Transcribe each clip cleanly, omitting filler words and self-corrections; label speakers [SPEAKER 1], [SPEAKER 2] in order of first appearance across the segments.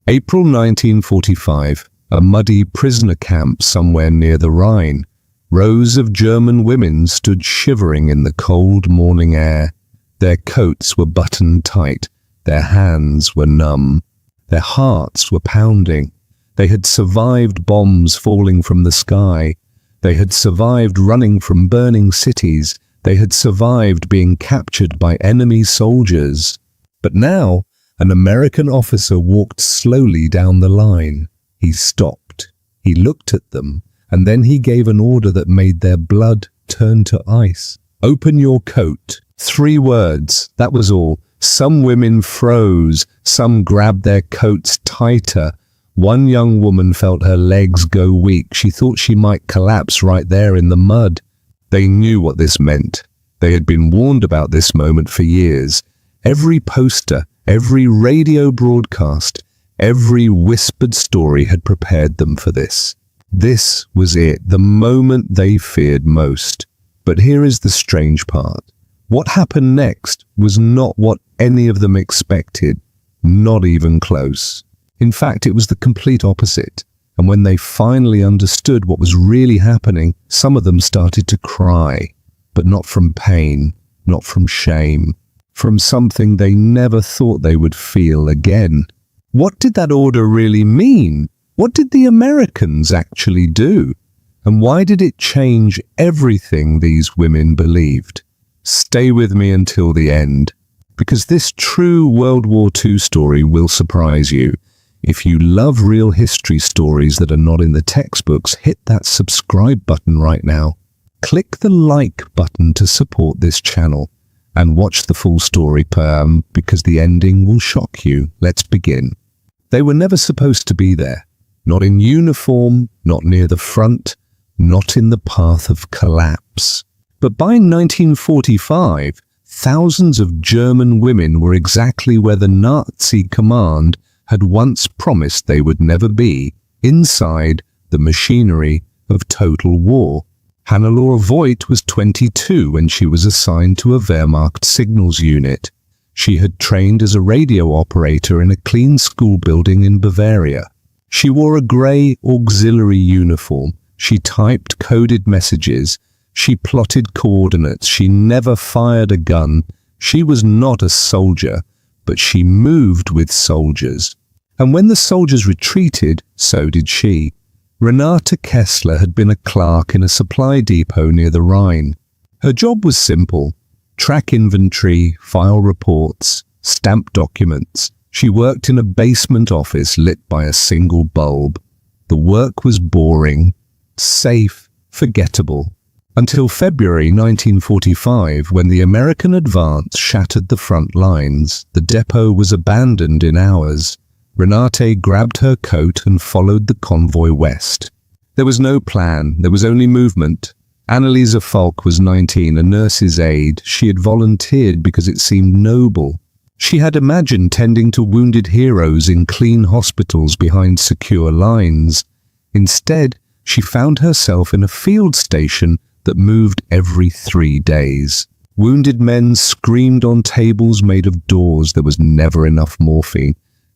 [SPEAKER 1] April 1945, a muddy prisoner camp somewhere near the Rhine. Rows of German women stood shivering in the cold morning air. Their coats were buttoned tight, their hands were numb, their hearts were pounding. They had survived bombs falling from the sky. They had survived running from burning cities. They had survived being captured by enemy soldiers. But now, an American officer walked slowly down the line. He stopped. He looked at them, and then he gave an order that made their blood turn to ice. "Open your coat." 3 words, that was all. Some women froze. Some grabbed their coats tighter. One young woman felt her legs go weak. She thought she might collapse right there in the mud. They knew what this meant. They had been warned about this moment for years. Every poster, every radio broadcast, every whispered story had prepared them for this. This was it, the moment they feared most. But here is the strange part. What happened next was not what any of them expected, not even close. In fact, it was the complete opposite. And when they finally understood what was really happening, some of them started to cry. But not from pain, not from shame, from something they never thought they would feel again. What did that order really mean? What did the Americans actually do? And why did it change everything these women believed? Stay with me until the end, because this true World War II story will surprise you. If you love real history stories that are not in the textbooks, hit that subscribe button right now. Click the like button to support this channel and watch the full story because the ending will shock you. Let's begin. They were never supposed to be there. Not in uniform, not near the front, not in the path of collapse. But by 1945, thousands of German women were exactly where the Nazi command had once promised they would never be, inside the machinery of total war. Hannelore Voigt was 22 when she was assigned to a Wehrmacht signals unit. She had trained as a radio operator in a clean school building in Bavaria. She wore a grey auxiliary uniform. She typed coded messages. She plotted coordinates. She never fired a gun. She was not a soldier, but she moved with soldiers. And when the soldiers retreated, so did she. Renate Kessler had been a clerk in a supply depot near the Rhine. Her job was simple: track inventory, file reports, stamp documents. She worked in a basement office lit by a single bulb. The work was boring, safe, forgettable. Until February 1945, when the American advance shattered the front lines. The depot was abandoned in hours. Renate grabbed her coat and followed the convoy west. There was no plan, there was only movement. Anneliese Falk was 19, a nurse's aide. She had volunteered because it seemed noble. She had imagined tending to wounded heroes in clean hospitals behind secure lines. Instead, she found herself in a field station that moved every 3 days. Wounded men screamed on tables made of doors. There was never enough morphine,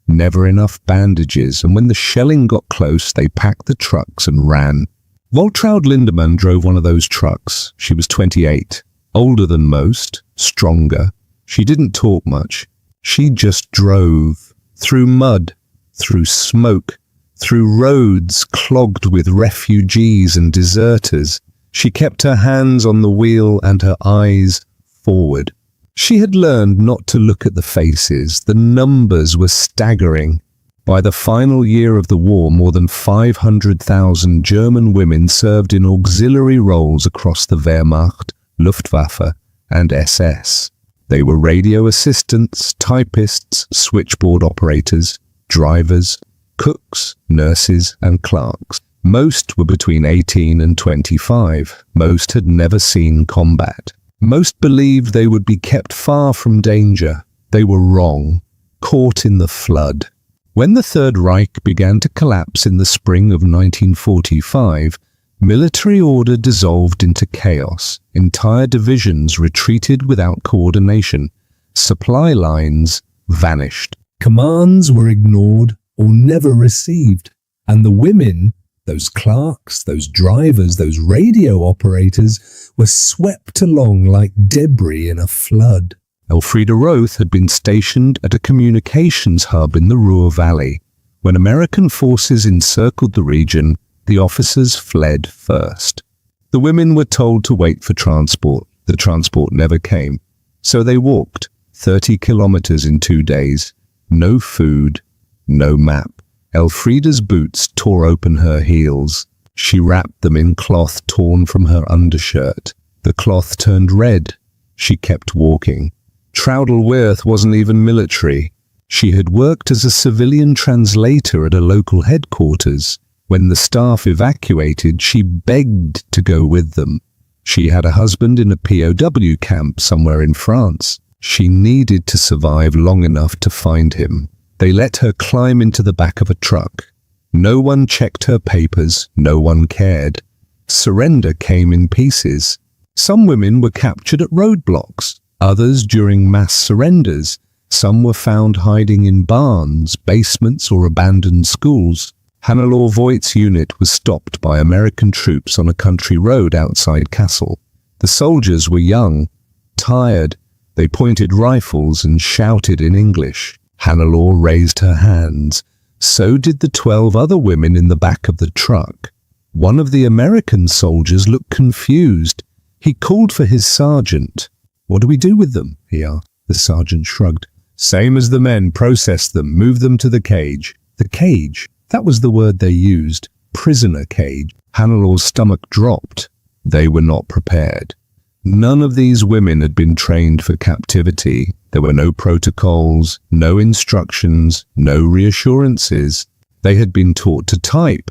[SPEAKER 1] never enough bandages, and when the shelling got close, they packed the trucks and ran. Waltraud Lindemann drove one of those trucks. She was 28, older than most, stronger. She didn't talk much. She just drove, through mud, through smoke, through roads clogged with refugees and deserters. She kept her hands on the wheel and her eyes forward. She had learned not to look at the faces. The numbers were staggering. By the final year of the war, more than 500,000 German women served in auxiliary roles across the Wehrmacht, Luftwaffe, and SS. They were radio assistants, typists, switchboard operators, drivers, cooks, nurses, and clerks. Most were between 18 and 25. Most had never seen combat. Most believed they would be kept far from danger. They were wrong, caught in the flood. When the Third Reich began to collapse in the spring of 1945, military order dissolved into chaos. Entire divisions retreated without coordination. Supply lines vanished. Commands were ignored. or never received. And the women, those clerks, those drivers, those radio operators, were swept along like debris in a flood. Elfrida Roth had been stationed at a communications hub in the Ruhr Valley. When American forces encircled the region, the officers fled first. The women were told to wait for transport. The transport never came. So they walked 30 kilometers in 2 days. No food, no map. Elfrida's boots tore open her heels. She wrapped them in cloth torn from her undershirt. The cloth turned red. She kept walking. Traudl Wirth wasn't even military. She had worked as a civilian translator at a local headquarters. When the staff evacuated, she begged to go with them. She had a husband in a POW camp somewhere in France. She needed to survive long enough to find him. They let her climb into the back of a truck. No one checked her papers. No one cared. Surrender came in pieces. Some women were captured at roadblocks, others during mass surrenders. Some were found hiding in barns, basements, or abandoned schools. Hannelore Voigt's unit was stopped by American troops on a country road outside Kassel. The soldiers were young, tired. They pointed rifles and shouted in English. Hannelore raised her hands. So did the 12 other women in the back of the truck. One of the American soldiers looked confused. He called for his sergeant. "What do we do with them?" he asked. The sergeant shrugged. "Same as the men, process them, move them to the cage." The cage? That was the word they used. Prisoner cage. Hannelore's stomach dropped. They were not prepared. None of these women had been trained for captivity. There were no protocols, no instructions, no reassurances. They had been taught to type,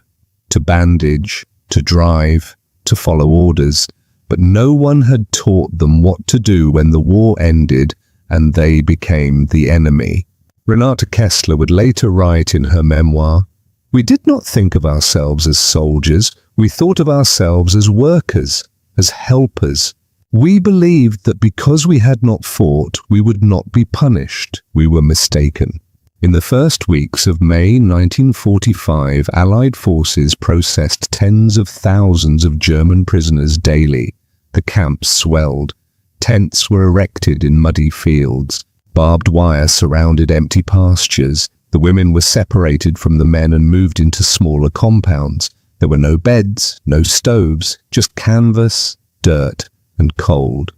[SPEAKER 1] to bandage, to drive, to follow orders, but no one had taught them what to do when the war ended and they became the enemy. Renate Kessler would later write in her memoir, "We did not think of ourselves as soldiers. We thought of ourselves as workers, as helpers. We believed that because we had not fought, we would not be punished. We were mistaken." In the first weeks of May 1945, Allied forces processed tens of thousands of German prisoners daily. The camps swelled. Tents were erected in muddy fields. Barbed wire surrounded empty pastures. The women were separated from the men and moved into smaller compounds. There were no beds, no stoves, just canvas, dirt, and cold.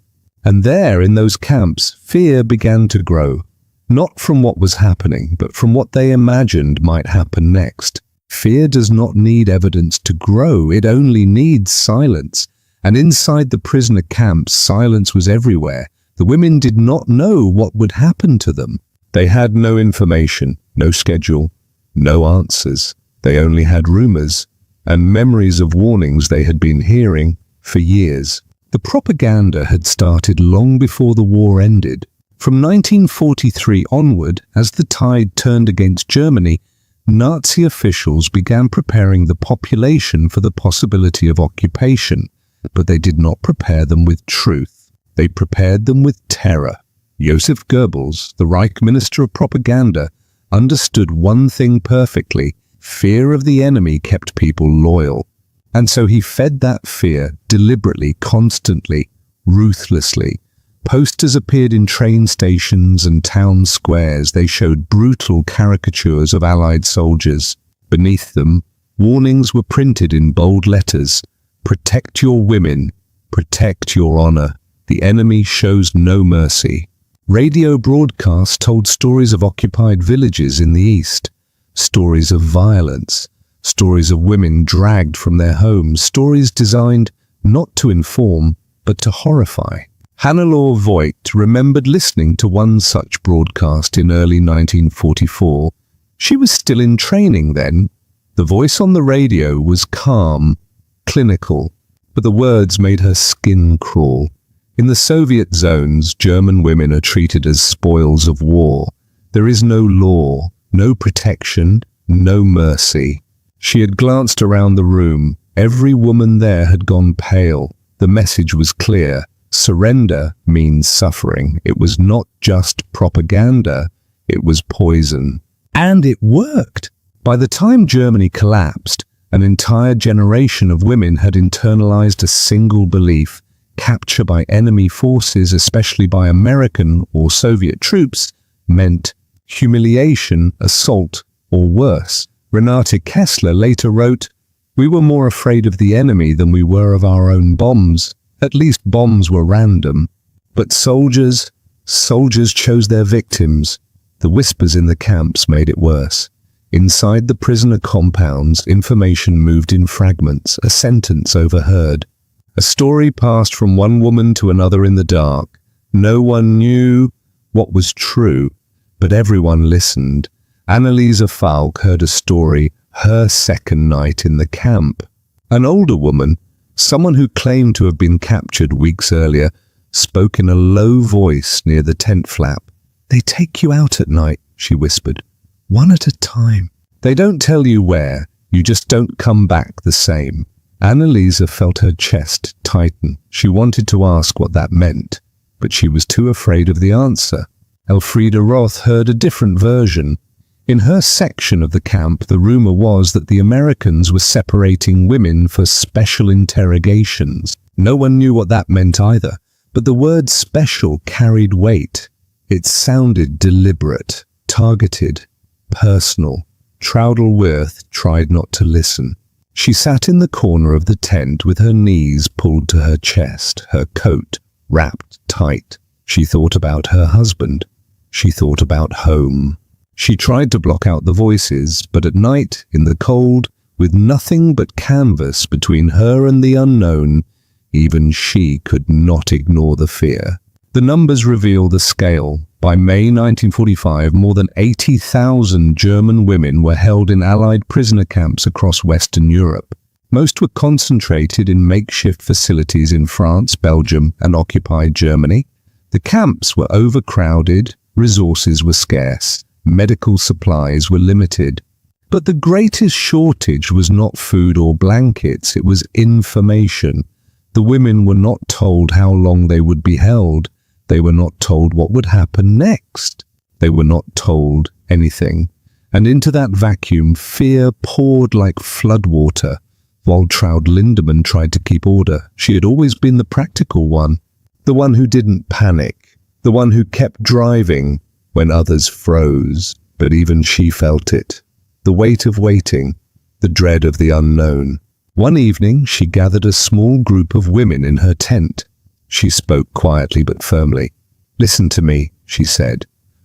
[SPEAKER 1] And there, in those camps, fear began to grow. Not from what was happening, but from what they imagined might happen next. Fear does not need evidence to grow, it only needs silence. And inside the prisoner camps, silence was everywhere. The women did not know what would happen to them. They had no information, no schedule, no answers. They only had rumors and memories of warnings they had been hearing for years. The propaganda had started long before the war ended. From 1943 onward, as the tide turned against Germany, Nazi officials began preparing the population for the possibility of occupation, but they did not prepare them with truth. They prepared them with terror. Joseph Goebbels, the Reich Minister of Propaganda, understood one thing perfectly: fear of the enemy kept people loyal. And so he fed that fear deliberately, constantly, ruthlessly. Posters appeared in train stations and town squares. They showed brutal caricatures of Allied soldiers. Beneath them, warnings were printed in bold letters. Protect your women. Protect your honor. The enemy shows no mercy. Radio broadcasts told stories of occupied villages in the east. Stories of violence. Stories of women dragged from their homes. Stories designed not to inform, but to horrify. Hannelore Voigt remembered listening to one such broadcast in early 1944. She was still in training then. The voice on the radio was calm, clinical, but the words made her skin crawl. In the Soviet zones, German women are treated as spoils of war. There is no law, no protection, no mercy. She had glanced around the room. Every woman there had gone pale. The message was clear. Surrender means suffering. It was not just propaganda, it was poison. And it worked. By the time Germany collapsed, an entire generation of women had internalized a single belief: capture by enemy forces, especially by American or Soviet troops, meant humiliation, assault, or worse. Renate Kessler later wrote, "We were more afraid of the enemy than we were of our own bombs. At least bombs were random. But soldiers chose their victims." The whispers in the camps made it worse. Inside the prisoner compounds, information moved in fragments, a sentence overheard. A story passed from one woman to another in the dark. No one knew what was true, but everyone listened. Anneliese Falk heard a story, her second night in the camp. An older woman, someone who claimed to have been captured weeks earlier, spoke in a low voice near the tent flap. "They take you out at night," she whispered. "One at a time. They don't tell you where, you just don't come back the same." Anneliese felt her chest tighten. She wanted to ask what that meant, but she was too afraid of the answer. Elfriede Roth heard a different version. In her section of the camp, the rumor was that the Americans were separating women for special interrogations. No one knew what that meant either, but the word special carried weight. It sounded deliberate, targeted, personal. Traudl-Wirth tried not to listen. She sat in the corner of the tent with her knees pulled to her chest, her coat wrapped tight. She thought about her husband. She thought about home. She tried to block out the voices, but at night, in the cold, with nothing but canvas between her and the unknown, even she could not ignore the fear. The numbers reveal the scale. By May 1945, more than 80,000 German women were held in Allied prisoner camps across Western Europe. Most were concentrated in makeshift facilities in France, Belgium, and occupied Germany. The camps were overcrowded, resources were scarce, medical supplies were limited. But the greatest shortage was not food or blankets, it was information. The women were not told how long they would be held. They were not told what would happen next. They were not told anything. And into that vacuum, fear poured like floodwater. Waltraud Lindemann tried to keep order. She had always been the practical one, the one who didn't panic, the one who kept driving when others froze. But even she felt it. The weight of waiting, the dread of the unknown. One evening, she gathered a small group of women in her tent. She spoke quietly but firmly. "Listen to me," she said.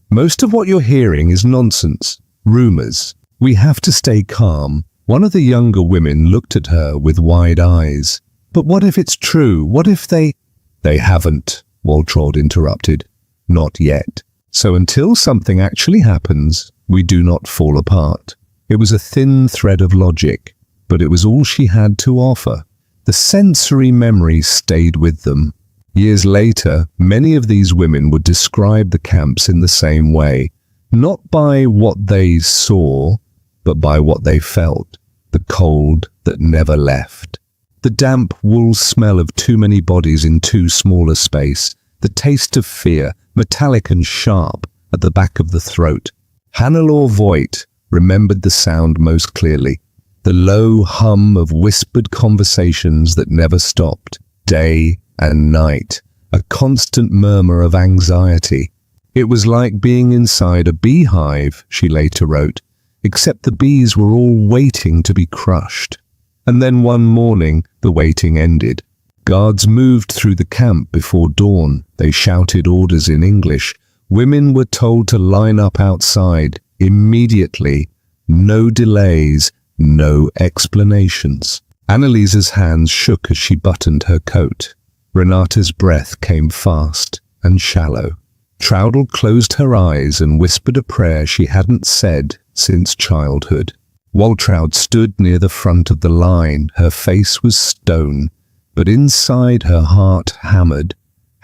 [SPEAKER 1] "Most of what you're hearing is nonsense, rumors. We have to stay calm." One of the younger women looked at her with wide eyes. "But what if it's true? What if they—" "They haven't," Waltraud interrupted. "Not yet. So until something actually happens, we do not fall apart." It was a thin thread of logic, but it was all she had to offer. The sensory memory stayed with them. Years later, many of these women would describe the camps in the same way, not by what they saw, but by what they felt. The cold that never left. The damp wool smell of too many bodies in too small a space. The taste of fear, metallic and sharp, at the back of the throat. Hannelore Voigt remembered the sound most clearly. The low hum of whispered conversations that never stopped. Day and night, a constant murmur of anxiety. It was like being inside a beehive, she later wrote, except the bees were all waiting to be crushed. And then one morning, the waiting ended. Guards moved through the camp before dawn. They shouted orders in English. Women were told to line up outside immediately. No delays, no explanations. Anneliese's hands shook as she buttoned her coat. Renate's breath came fast and shallow. Traudl closed her eyes and whispered a prayer she hadn't said since childhood. Waltraud stood near the front of the line. Her face was stone, but inside her heart hammered.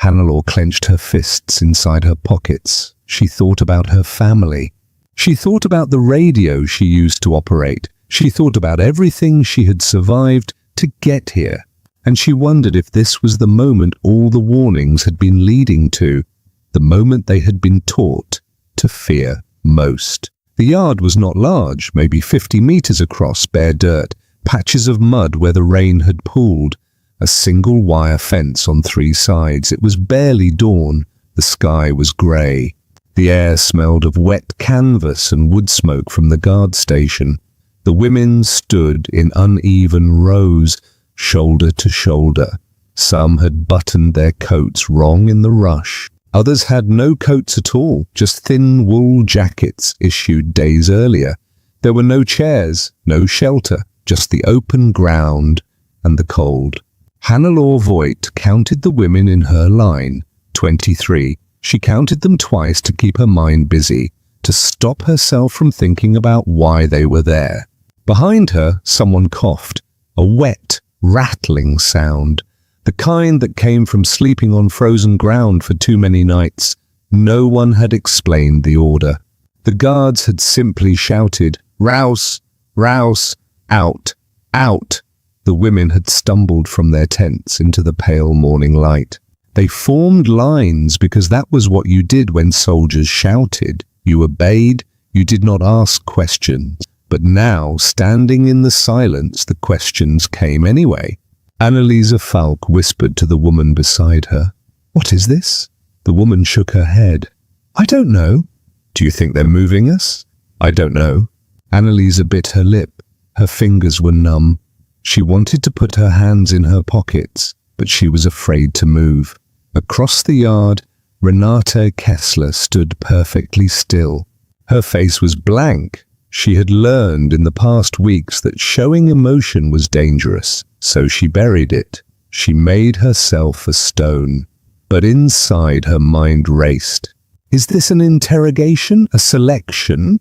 [SPEAKER 1] Hannelore clenched her fists inside her pockets. She thought about her family. She thought about the radio she used to operate. She thought about everything she had survived to get here. And she wondered if this was the moment all the warnings had been leading to, the moment they had been taught to fear most. The yard was not large, maybe 50 meters across, bare dirt, patches of mud where the rain had pooled, a single wire fence on 3 sides. It was barely dawn. The sky was grey. The air smelled of wet canvas and wood smoke from the guard station. The women stood in uneven rows, shoulder to shoulder. Some had buttoned their coats wrong in the rush. Others had no coats at all, just thin wool jackets issued days earlier. There were no chairs, no shelter, just the open ground and the cold. Hannelore Voigt counted the women in her line, 23. She counted them twice to keep her mind busy, to stop herself from thinking about why they were there. Behind her, someone coughed, a wet, rattling sound, the kind that came from sleeping on frozen ground for too many nights. No one had explained the order. The guards had simply shouted, "Raus! Raus! Out! Out!" The women had stumbled from their tents into the pale morning light. They formed lines because that was what you did when soldiers shouted. You obeyed, you did not ask questions. But now, standing in the silence, the questions came anyway. Anneliese Falk whispered to the woman beside her, "What is this?" The woman shook her head. "I don't know." "Do you think they're moving us?" "I don't know." Anneliese bit her lip. Her fingers were numb. She wanted to put her hands in her pockets, but she was afraid to move. Across the yard, Renate Kessler stood perfectly still. Her face was blank. She had learned in the past weeks that showing emotion was dangerous, so she buried it. She made herself a stone. But inside her mind raced. Is this an interrogation? A selection?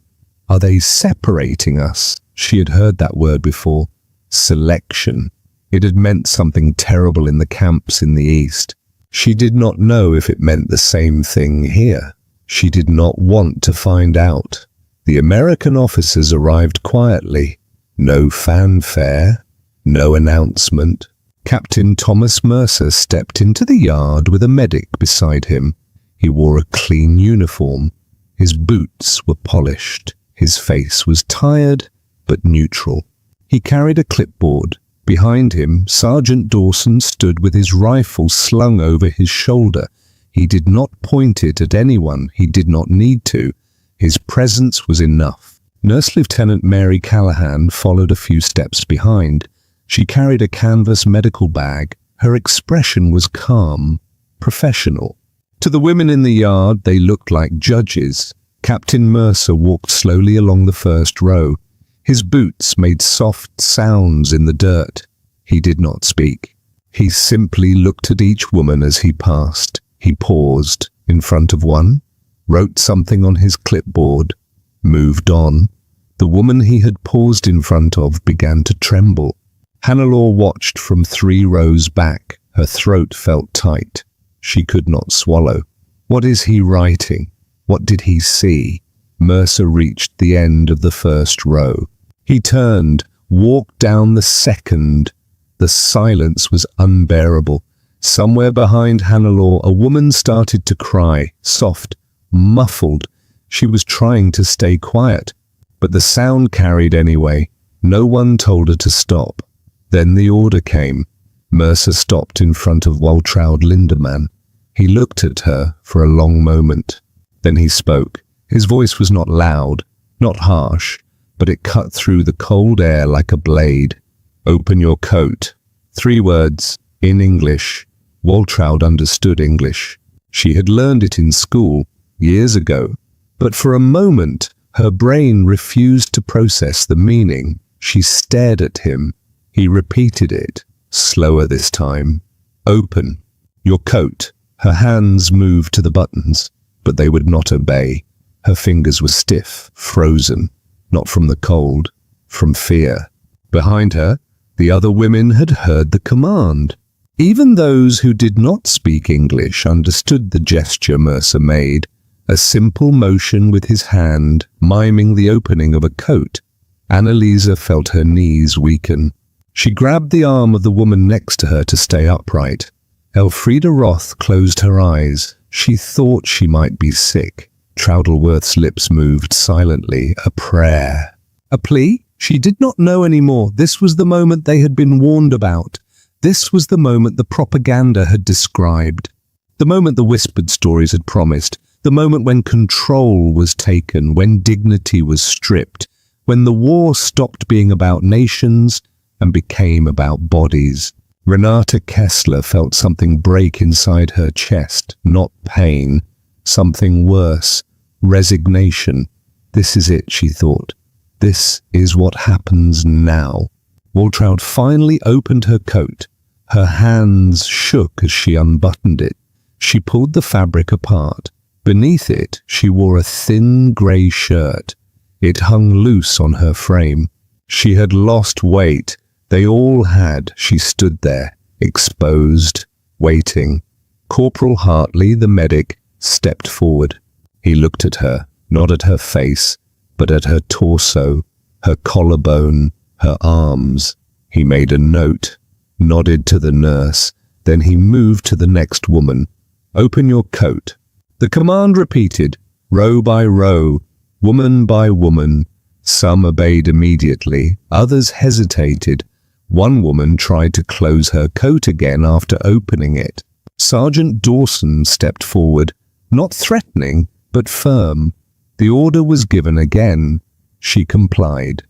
[SPEAKER 1] Are they separating us? She had heard that word before. Selection. It had meant something terrible in the camps in the East. She did not know if it meant the same thing here. She did not want to find out. The American officers arrived quietly. No fanfare, no announcement. Captain Thomas Mercer stepped into the yard with a medic beside him. He wore a clean uniform. His boots were polished. His face was tired, but neutral. He carried a clipboard. Behind him, Sergeant Dawson stood with his rifle slung over his shoulder. He did not point it at anyone. He did not need to. His presence was enough. Nurse Lieutenant Mary Callahan followed a few steps behind. She carried a canvas medical bag. Her expression was calm, professional. To the women in the yard, they looked like judges. Captain Mercer walked slowly along the first row. His boots made soft sounds in the dirt. He did not speak. He simply looked at each woman as he passed. He paused in front of one, wrote something on his clipboard, moved on. The woman he had paused in front of began to tremble. Hannelore watched from 3 rows back. Her throat felt tight. She could not swallow. What is he writing? What did he see? Mercer reached the end of the first row. He turned, walked down the second. The silence was unbearable. Somewhere behind Hannelore, a woman started to cry, soft, muffled. She was trying to stay quiet, but the sound carried anyway. No one told her to stop. Then the order came. Mercer stopped in front of Waltraud Lindemann. He looked at her for a long moment. Then he spoke. His voice was not loud, not harsh, but it cut through the cold air like a blade. "Open your coat." 3 words, in English. Waltraud understood English. She had learned it in school, years ago. But for a moment, her brain refused to process the meaning. She stared at him. He repeated it, slower this time. "Open your coat." Her hands moved to the buttons, but they would not obey. Her fingers were stiff, frozen, not from the cold, from fear. Behind her, the other women had heard the command. Even those who did not speak English understood the gesture Mercer made, a simple motion with his hand, miming the opening of a coat. Anneliese felt her knees weaken. She grabbed the arm of the woman next to her to stay upright. Elfriede Roth closed her eyes. She thought she might be sick. Troudelworth's lips moved silently, a prayer. A plea? She did not know anymore. This was the moment they had been warned about. This was the moment the propaganda had described. The moment the whispered stories had promised. The moment when control was taken, when dignity was stripped, when the war stopped being about nations and became about bodies. Renata Kessler felt something break inside her chest, not pain, something worse, resignation. This is it, she thought. This is what happens now. Waltraud finally opened her coat. Her hands shook as she unbuttoned it. She pulled the fabric apart. Beneath it, she wore a thin grey shirt. It hung loose on her frame. She had lost weight. They all had. She stood there, exposed, waiting. Corporal Hartley, the medic, stepped forward. He looked at her, not at her face, but at her torso, her collarbone, her arms. He made a note, nodded to the nurse. Then he moved to the next woman. "Open your coat." The command repeated, row by row, woman by woman. Some obeyed immediately, others hesitated. One woman tried to close her coat again after opening it. Sergeant Dawson stepped forward, not threatening, but firm. The order was given again. She complied.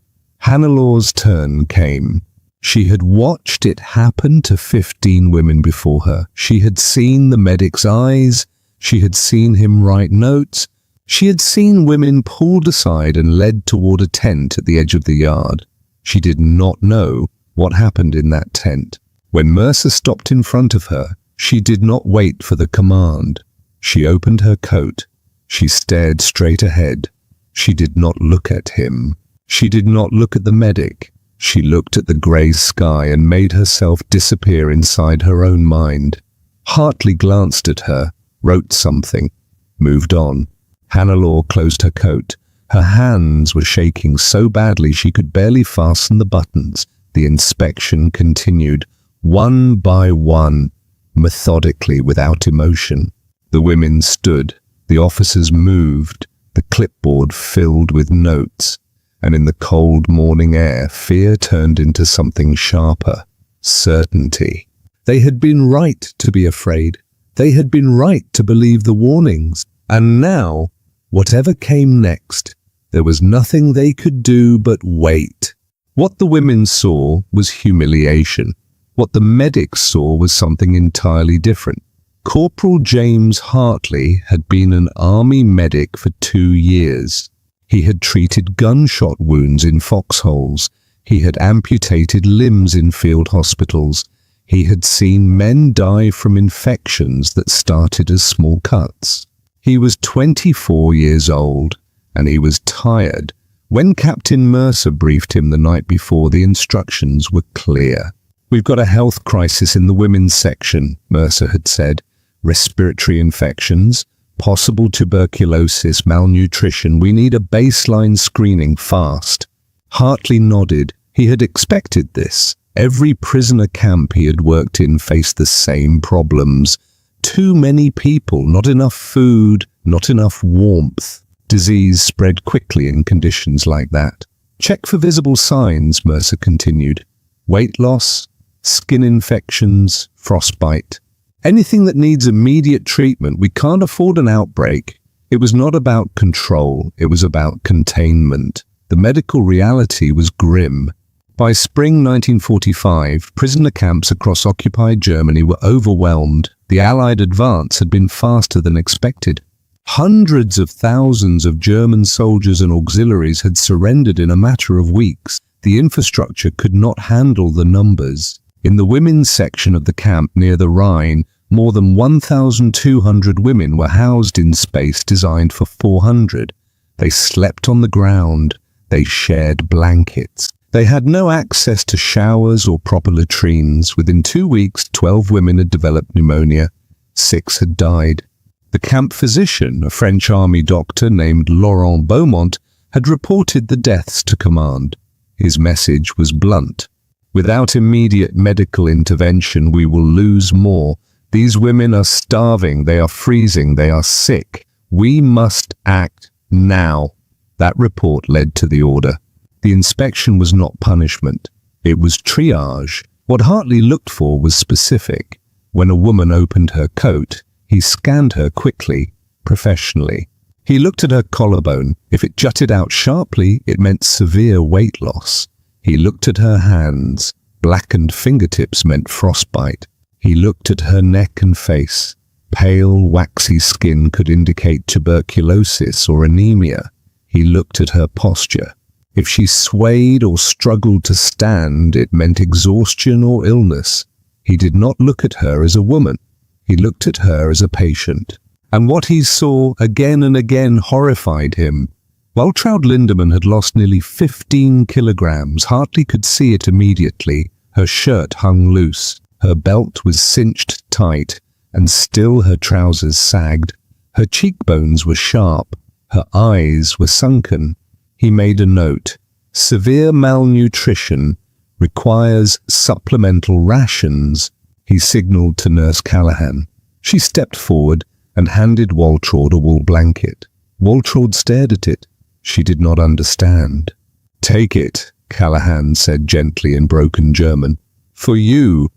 [SPEAKER 1] Hannelore turn came. She had watched it happen to 15 women before her. She had seen the medic's eyes. She had seen him write notes. She had seen women pulled aside and led toward a tent at the edge of the yard. She did not know what happened in that tent. When Mercer stopped in front of her, she did not wait for the command. She opened her coat. She stared straight ahead. She did not look at him. She did not look at the medic. She looked at the grey sky and made herself disappear inside her own mind. Hartley glanced at her, wrote something, moved on. Hannelore closed her coat. Her hands were shaking so badly she could barely fasten the buttons. The inspection continued, one by one, methodically, without emotion. The women stood. The officers moved. The clipboard filled with notes. And in the cold morning air, fear turned into something sharper. Certainty. They had been right to be afraid. They had been right to believe the warnings. And now, whatever came next, there was nothing they could do but wait. What the women saw was humiliation. What the medics saw was something entirely different. Corporal James Hartley had been an army medic for 2 years. He had treated gunshot wounds in foxholes. He had amputated limbs in field hospitals. He had seen men die from infections that started as small cuts. He was 24 years old, and he was tired. When Captain Mercer briefed him the night before, the instructions were clear. "We've got a health crisis in the women's section," Mercer had said. "Respiratory infections, possible tuberculosis, malnutrition. We need a baseline screening fast." Hartley nodded. He had expected this. Every prisoner camp he had worked in faced the same problems. Too many people, not enough food, not enough warmth. Disease spread quickly in conditions like that. "Check for visible signs," Mercer continued. "Weight loss, skin infections, frostbite. Anything that needs immediate treatment. We can't afford an outbreak." It was not about control. It was about containment. The medical reality was grim. By spring 1945, prisoner camps across occupied Germany were overwhelmed. The Allied advance had been faster than expected. Hundreds of thousands of German soldiers and auxiliaries had surrendered in a matter of weeks. The infrastructure could not handle the numbers. In the women's section of the camp near the Rhine, more than 1,200 women were housed in space designed for 400. They slept on the ground. They shared blankets. They had no access to showers or proper latrines. Within 2 weeks, 12 women had developed pneumonia. 6 had died. The camp physician, a French army doctor named Laurent Beaumont, had reported the deaths to command. His message was blunt. "Without immediate medical intervention, we will lose more. These women are starving, they are freezing, they are sick. "We must act now." That report led to the order. The inspection was not punishment. It was triage. What Hartley looked for was specific. When a woman opened her coat, he scanned her quickly, professionally. He looked at her collarbone. If it jutted out sharply, it meant severe weight loss. He looked at her hands. Blackened fingertips meant frostbite. He looked at her neck and face. Pale, waxy skin could indicate tuberculosis or anemia. He looked at her posture. If she swayed or struggled to stand, it meant exhaustion or illness. He did not look at her as a woman. He looked at her as a patient. And what he saw again and again horrified him. Waltraud Lindemann had lost nearly 15 kilograms. Hartley could see it immediately. Her shirt hung loose. Her belt was cinched tight, and still her trousers sagged. Her cheekbones were sharp. Her eyes were sunken. He made a note. Severe malnutrition requires supplemental rations. He signaled to Nurse Callahan. She stepped forward and handed Waltraud a wool blanket. Waltraud stared at it. She did not understand. "Take it," Callahan said gently in broken German. "For you."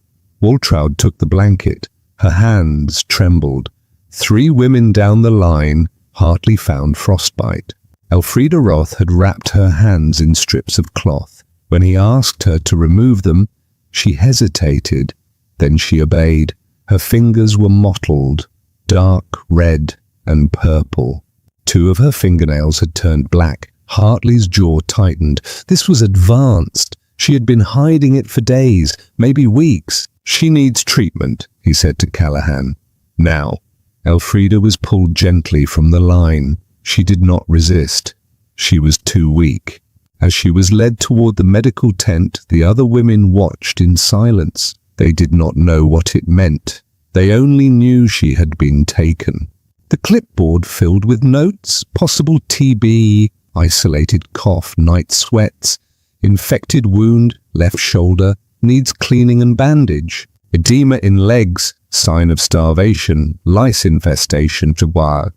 [SPEAKER 1] Waltraud took the blanket. Her hands trembled. 3 women down the line, Hartley found frostbite. Elfriede Roth had wrapped her hands in strips of cloth. When he asked her to remove them, she hesitated. Then she obeyed. Her fingers were mottled, dark red and purple. 2 of her fingernails had turned black. Hartley's jaw tightened. This was advanced. She had been hiding it for days, maybe weeks. "She needs treatment," he said to Callahan. "Now." Elfriede was pulled gently from the line. She did not resist. She was too weak. As she was led toward the medical tent, the other women watched in silence. They did not know what it meant. They only knew she had been taken. The clipboard filled with notes, possible TB, isolated cough, night sweats, infected wound, left shoulder, needs cleaning and bandage, edema in legs, sign of starvation, lice infestation,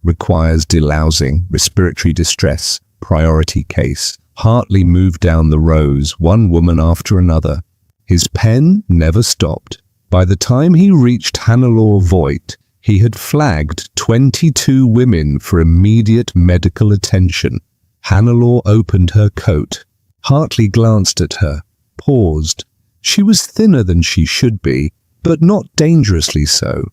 [SPEAKER 1] requires delousing, respiratory distress, priority case. Hartley moved down the rows, one woman after another. His pen never stopped. By the time he reached Hannelore Voigt, he had flagged 22 women for immediate medical attention. Hannelore opened her coat. Hartley glanced at her, paused. She was thinner than she should be, but not dangerously so.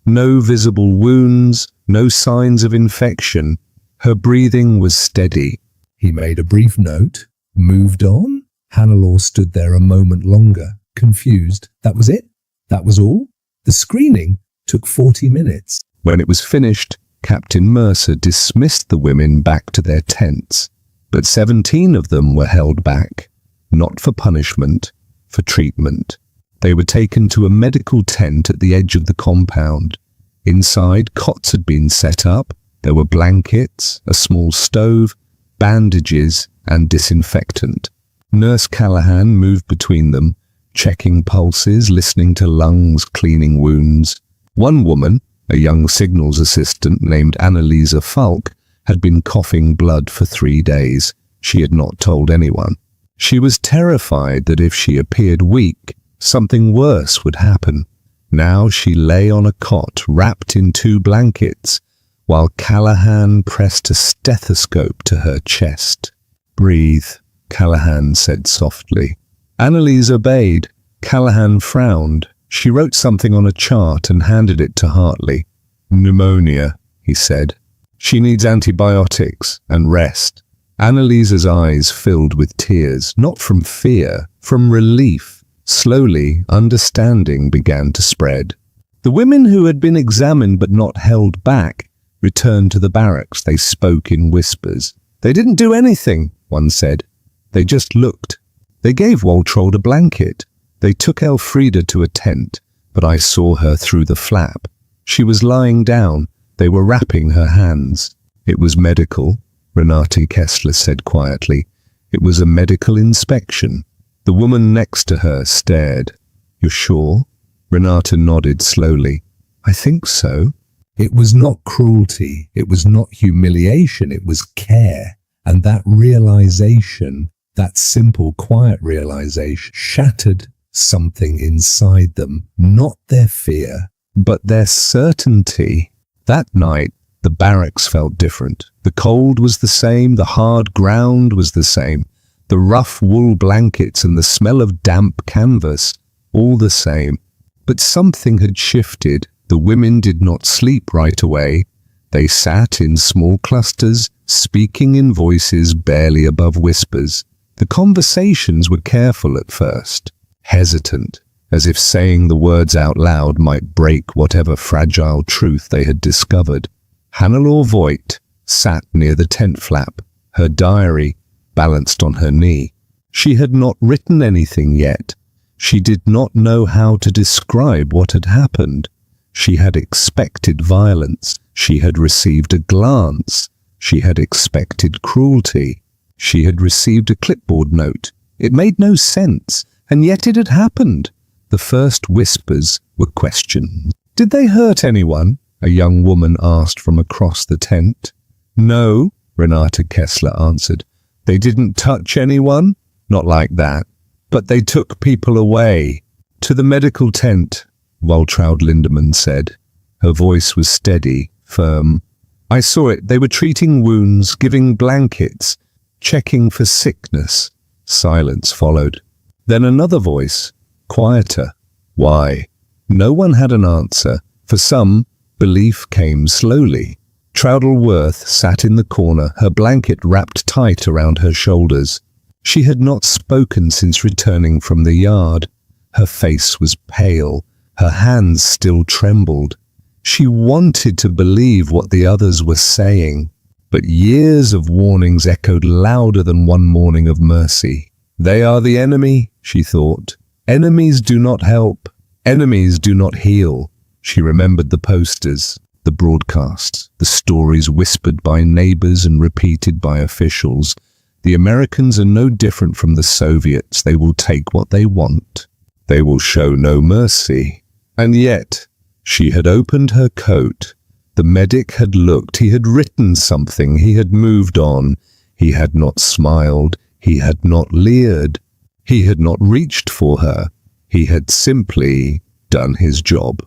[SPEAKER 1] No visible wounds, no signs of infection. Her breathing was steady. He made a brief note, moved on. Hannelore stood there a moment longer, confused. That was it? That was all? The screening took 40 minutes. When it was finished, Captain Mercer dismissed the women back to their tents, but 17 of them were held back, not for punishment, for treatment. They were taken to a medical tent at the edge of the compound. Inside, cots had been set up. There were blankets, a small stove, bandages, and disinfectant. Nurse Callahan moved between them, checking pulses, listening to lungs, cleaning wounds. One woman, a young signals assistant named Annalisa Falk, had been coughing blood for 3 days. She had not told anyone. She was terrified that if she appeared weak, something worse would happen. Now she lay on a cot, wrapped in 2 blankets, while Callahan pressed a stethoscope to her chest. "Breathe," Callahan said softly. Annalise obeyed. Callahan frowned. She wrote something on a chart and handed it to Hartley. "Pneumonia," he said. "She needs antibiotics and rest." Annalise's eyes filled with tears, not from fear, from relief. Slowly, understanding began to spread. The women who had been examined but not held back returned to the barracks. They spoke in whispers. "They didn't do anything," one said. "They just looked. They gave Waltraud a blanket. They took Elfriede to a tent, but I saw her through the flap. She was lying down. They were wrapping her hands. It was medical," Renate Kessler said quietly. "It was a medical inspection." The woman next to her stared. "You're sure?" Renate nodded slowly. "I think so." It was not cruelty, it was not humiliation, it was care. And that realization, that simple, quiet realization, shattered something inside them, not their fear, but their certainty. That night, the barracks felt different. The cold was the same, the hard ground was the same, the rough wool blankets and the smell of damp canvas, all the same. But something had shifted. The women did not sleep right away. They sat in small clusters, speaking in voices barely above whispers. The conversations were careful at first, hesitant, as if saying the words out loud might break whatever fragile truth they had discovered. Hannelore Voigt sat near the tent flap, her diary balanced on her knee. She had not written anything yet. She did not know how to describe what had happened. She had expected violence. She had received a glance. She had expected cruelty. She had received a clipboard note. It made no sense, and yet it had happened. The first whispers were questions. "Did they hurt anyone?" a young woman asked from across the tent. "No," Renata Kessler answered. "They didn't touch anyone? Not like that. But they took people away." "To the medical tent," Waltraud Lindemann said. Her voice was steady, firm. "I saw it. They were treating wounds, giving blankets, checking for sickness." Silence followed. Then another voice, quieter. "Why?" No one had an answer. For some, belief came slowly. Traudel-Worth sat in the corner, her blanket wrapped tight around her shoulders. She had not spoken since returning from the yard. Her face was pale. Her hands still trembled. She wanted to believe what the others were saying, but years of warnings echoed louder than one morning of mercy. "They are the enemy," she thought. "Enemies do not help. Enemies do not heal." She remembered the posters, the broadcasts, the stories whispered by neighbors and repeated by officials. The Americans are no different from the Soviets. They will take what they want. They will show no mercy. And yet, she had opened her coat. The medic had looked. He had written something. He had moved on. He had not smiled. He had not leered. He had not reached for her. He had simply done his job.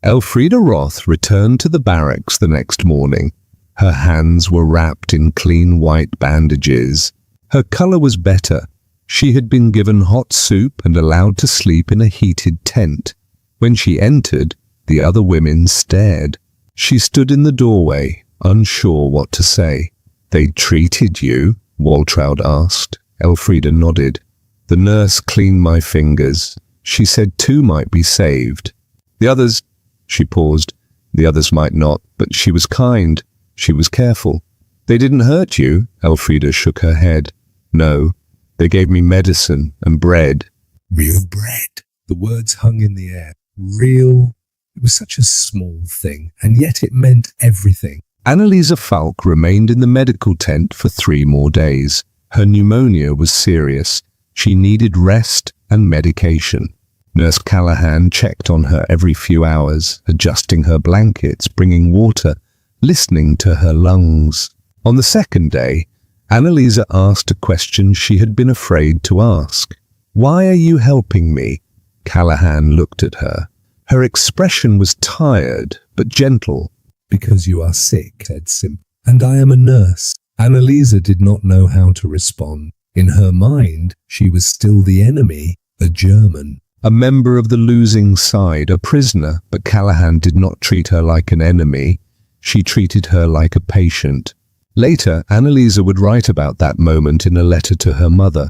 [SPEAKER 1] Elfriede Roth returned to the barracks the next morning. Her hands were wrapped in clean white bandages. Her color was better. She had been given hot soup and allowed to sleep in a heated tent. When she entered, the other women stared. She stood in the doorway, unsure what to say. "They treated you?" Waltraud asked. Elfriede nodded. "The nurse cleaned my fingers. She said 2 might be saved. The others..." She paused. "The others might not, but she was kind. She was careful." "They didn't hurt you?" Elfriede shook her head. "No. They gave me medicine and bread." Real bread. The words hung in the air. Real. It was such a small thing, and yet it meant everything. Annalisa Falk remained in the medical tent for 3 more days. Her pneumonia was serious. She needed rest and medication. Nurse Callahan checked on her every few hours, adjusting her blankets, bringing water, listening to her lungs. On the 2nd day, Annalisa asked a question she had been afraid to ask. "Why are you helping me?" Callahan looked at her. Her expression was tired, but gentle. "Because you are sick," said Sim. "And I am a nurse." Annalisa did not know how to respond. In her mind, she was still the enemy, a German, a member of the losing side, a prisoner, but Callahan did not treat her like an enemy. She treated her like a patient. Later, Annalisa would write about that moment in a letter to her mother.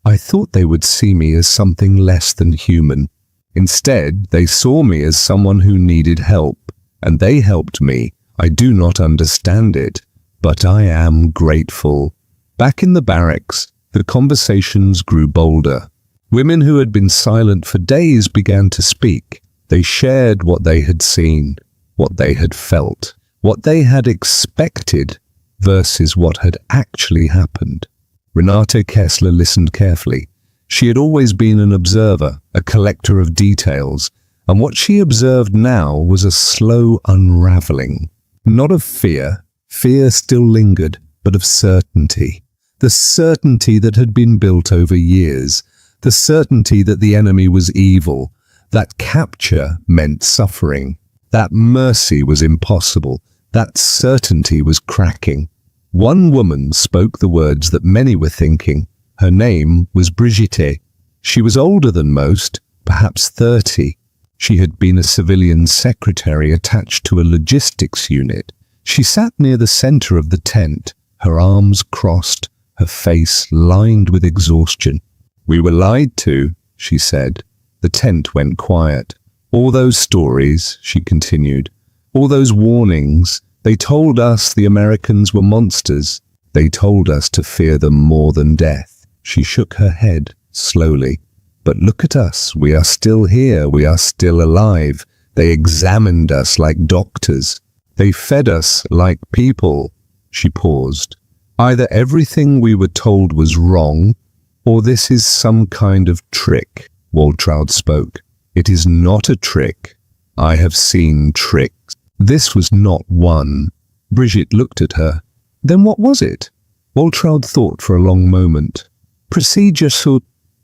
[SPEAKER 1] "I thought they would see me as something less than human. Instead, they saw me as someone who needed help, and they helped me. I do not understand it, but I am grateful." Back in the barracks, the conversations grew bolder. Women who had been silent for days began to speak. They shared what they had seen, what they had felt, what they had expected versus what had actually happened. Renata Kessler listened carefully. She had always been an observer, a collector of details, And what she observed now was a slow unraveling, not of fear. Fear still lingered, but of certainty. The certainty that had been built over years. The certainty that the enemy was evil, that capture meant suffering, that mercy was impossible, that certainty was cracking. One woman spoke the words that many were thinking. Her name was Brigitte. She was older than most, perhaps 30. She had been a civilian secretary attached to a logistics unit. She sat near the center of the tent, her arms crossed, her face lined with exhaustion. "We were lied to," she said. The tent went quiet. "All those stories," she continued, "all those warnings, they told us the Americans were monsters. They told us to fear them more than death." She shook her head slowly. "But look at us. We are still here. We are still alive. They examined us like doctors. They fed us like people." She paused. "Either everything we were told was wrong, or this is some kind of trick." Waltraud spoke. "It is not a trick. I have seen tricks." This was not one. Brigitte looked at her. "Then what was it?" Waltraud thought for a long moment. "Procedure,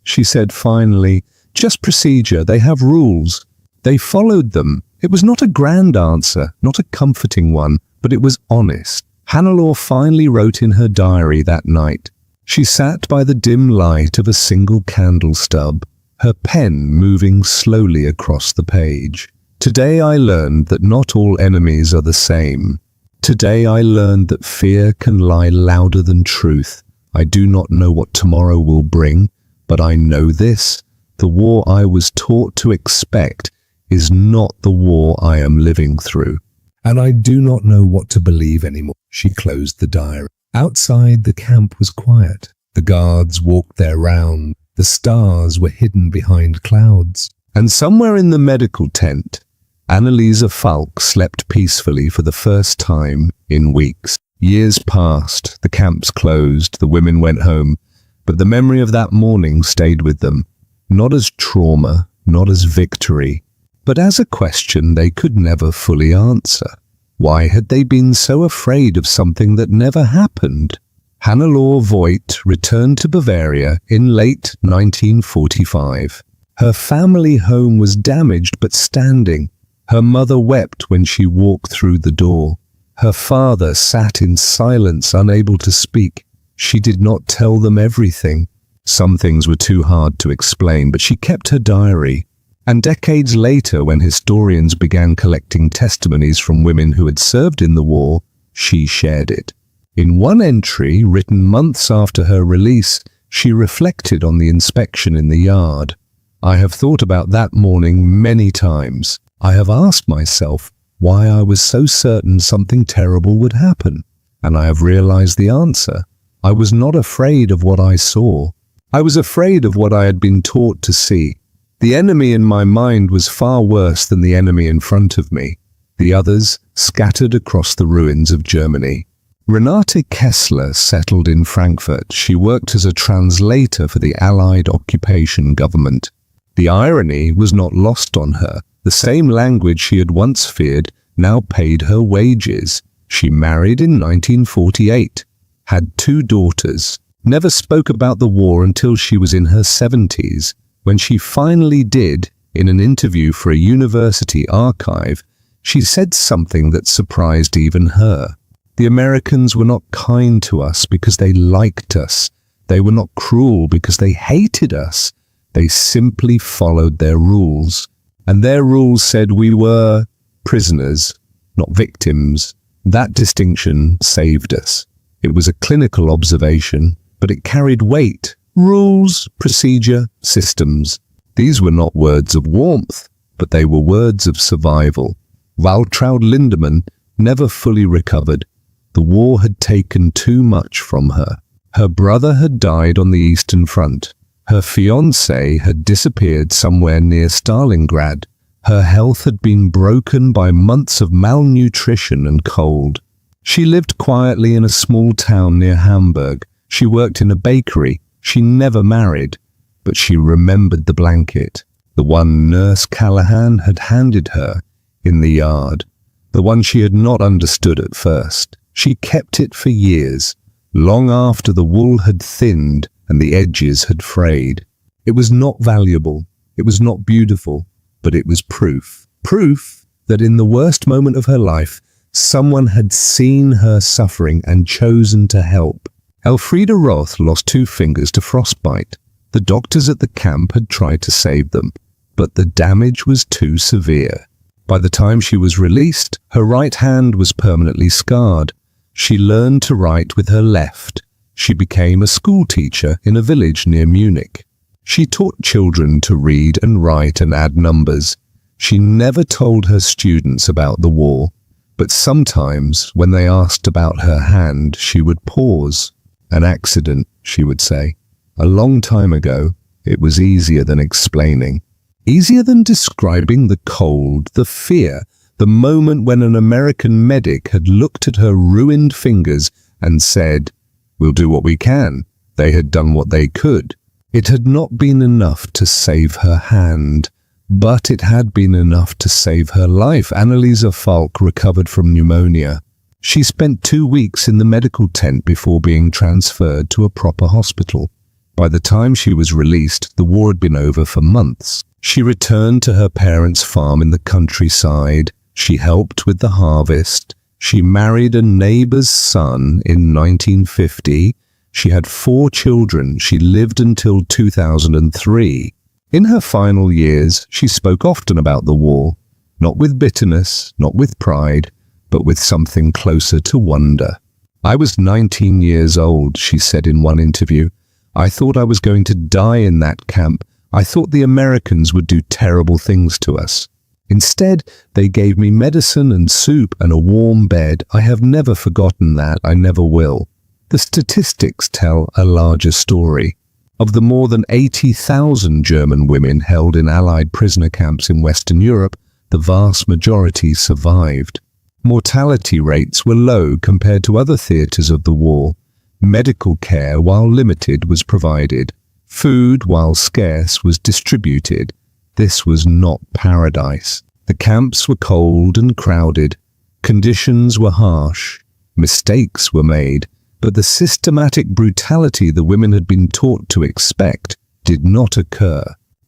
[SPEAKER 1] she said finally. "Just procedure. They have rules. They followed them." It was not a grand answer, not a comforting one, but it was honest. Hannelore finally wrote in her diary that night. She sat by the dim light of a single candle stub, her pen moving slowly across the page. "Today I learned that not all enemies are the same. Today I learned that fear can lie louder than truth. I do not know what tomorrow will bring, but I know this. The war I was taught to expect is not the war I am living through. And I do not know what to believe anymore." She closed the diary. Outside, the camp was quiet. The guards walked their round. The stars were hidden behind clouds. And somewhere in the medical tent, Anneliese Falk slept peacefully for the first time in weeks. Years passed, the camps closed, the women went home, but the memory of that morning stayed with them, not as trauma, not as victory, but as a question they could never fully answer. Why had they been so afraid of something that never happened? Hannelore Voigt returned to Bavaria in late 1945. Her family home was damaged but standing. Her mother wept when she walked through the door. Her father sat in silence, unable to speak. She did not tell them everything. Some things were too hard to explain, but she kept her diary. And decades later, when historians began collecting testimonies from women who had served in the war, she shared it. In one entry, written months after her release, she reflected on the inspection in the yard. "I have thought about that morning many times. I have asked myself why I was so certain something terrible would happen. And I have realized the answer. I was not afraid of what I saw. I was afraid of what I had been taught to see. The enemy in my mind was far worse than the enemy in front of me. The others scattered across the ruins of Germany." Renate Kessler settled in Frankfurt. She worked as a translator for the Allied occupation government. The irony was not lost on her. The same language she had once feared now paid her wages. She married in 1948, had 2 daughters, never spoke about the war until she was in her 70s. When she finally did, in an interview for a university archive, she said something that surprised even her. The Americans were not kind to us because they liked us. They were not cruel because they hated us. They simply followed their rules. And their rules said we were prisoners, not victims. That distinction saved us. It was a clinical observation, but it carried weight. Rules, procedure, systems. These were not words of warmth, but they were words of survival. Waltraud Lindemann never fully recovered. The war had taken too much from her. Her brother had died on the Eastern Front. Her fiancé had disappeared somewhere near Stalingrad. Her health had been broken by months of malnutrition and cold. She lived quietly in a small town near Hamburg. She worked in a bakery. She never married, but she remembered the blanket. the one Nurse Callahan had handed her in the yard, the one she had not understood at first. She kept it for years, long after the wool had thinned and the edges had frayed. It was not valuable, it was not beautiful, but it was proof. Proof that in the worst moment of her life, someone had seen her suffering and chosen to help. Elfrida Roth lost 2 fingers to frostbite. The doctors at the camp had tried to save them, but the damage was too severe. By the time she was released, her right hand was permanently scarred. She learned to write with her left. She became a school teacher in a village near Munich. She taught children to read and write and add numbers. She never told her students about the war, but sometimes when they asked about her hand, she would pause. An accident, she would say. A long time ago, it was easier than explaining. Easier than describing the cold, the fear, the moment when an American medic had looked at her ruined fingers and said, "We'll do what we can." They had done what they could. It had not been enough to save her hand, but it had been enough to save her life. Annalisa Falk recovered from pneumonia. She spent 2 weeks in the medical tent before being transferred to a proper hospital. By the time she was released, the war had been over for months. She returned to her parents' farm in the countryside. She helped with the harvest. She married a neighbor's son in 1950. She had 4 children. She lived until 2003. In her final years, she spoke often about the war, not with bitterness, not with pride, but with something closer to wonder. "I was 19 years old," she said in one interview. "I thought I was going to die in that camp. I thought the Americans would do terrible things to us. Instead, they gave me medicine and soup and a warm bed. I have never forgotten that. I never will." The statistics tell a larger story. Of the more than 80,000 German women held in Allied prisoner camps in Western Europe, the vast majority survived. Mortality rates were low compared to other theaters of the war. Medical care, while limited, was provided. Food, while scarce, was distributed. This was not paradise. The camps were cold and crowded. Conditions were harsh. Mistakes were made. But the systematic brutality the women had been taught to expect did not occur.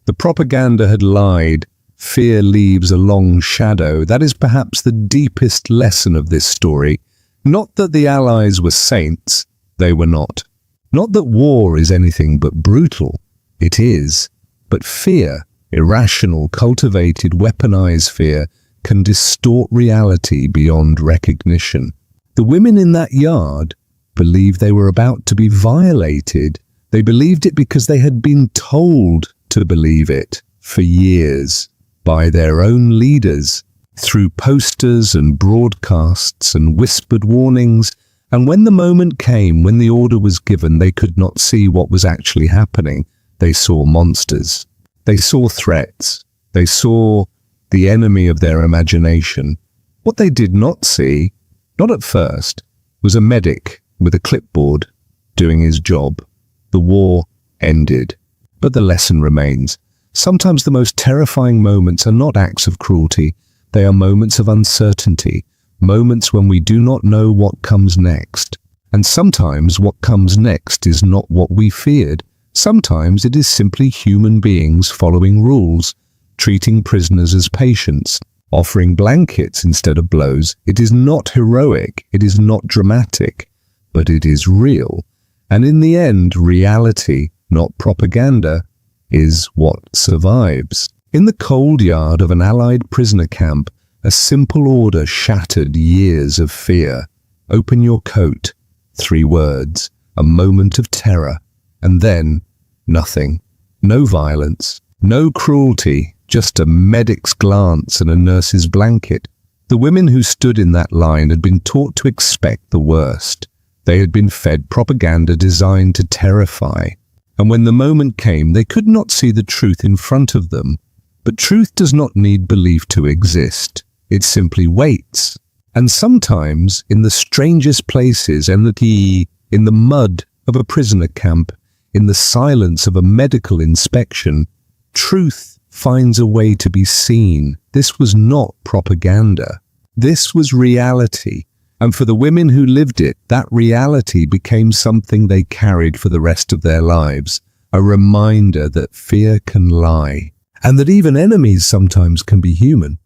[SPEAKER 1] The propaganda had lied. Fear leaves a long shadow. That is perhaps the deepest lesson of this story. Not that the Allies were saints. They were not. Not that war is anything but brutal. It is. But fear, irrational, cultivated, weaponized fear, can distort reality beyond recognition. The women in that yard believed they were about to be violated. They believed it because they had been told to believe it for years by their own leaders, through posters and broadcasts and whispered warnings. And when the moment came, when the order was given, they could not see what was actually happening. They saw monsters. They saw threats. They saw the enemy of their imagination. What they did not see, not at first, was a medic with a clipboard doing his job. The war ended. But the lesson remains. Sometimes the most terrifying moments are not acts of cruelty. They are moments of uncertainty. Moments when we do not know what comes next. And sometimes what comes next is not what we feared. Sometimes it is simply human beings following rules, treating prisoners as patients, offering blankets instead of blows. It is not heroic, it is not dramatic, but it is real. And in the end, reality, not propaganda, is what survives. In the cold yard of an Allied prisoner camp, a simple order shattered years of fear. Open your coat. 3 words. A moment of terror. And then, nothing. No violence. No cruelty. Just a medic's glance and a nurse's blanket. The women who stood in that line had been taught to expect the worst. They had been fed propaganda designed to terrify. And when the moment came, they could not see the truth in front of them. But truth does not need belief to exist. It simply waits. And sometimes, in the strangest places, in the mud of a prisoner camp, in the silence of a medical inspection, truth finds a way to be seen. This was not propaganda. This was reality. And for the women who lived it, that reality became something they carried for the rest of their lives, a reminder that fear can lie, and that even enemies sometimes can be human.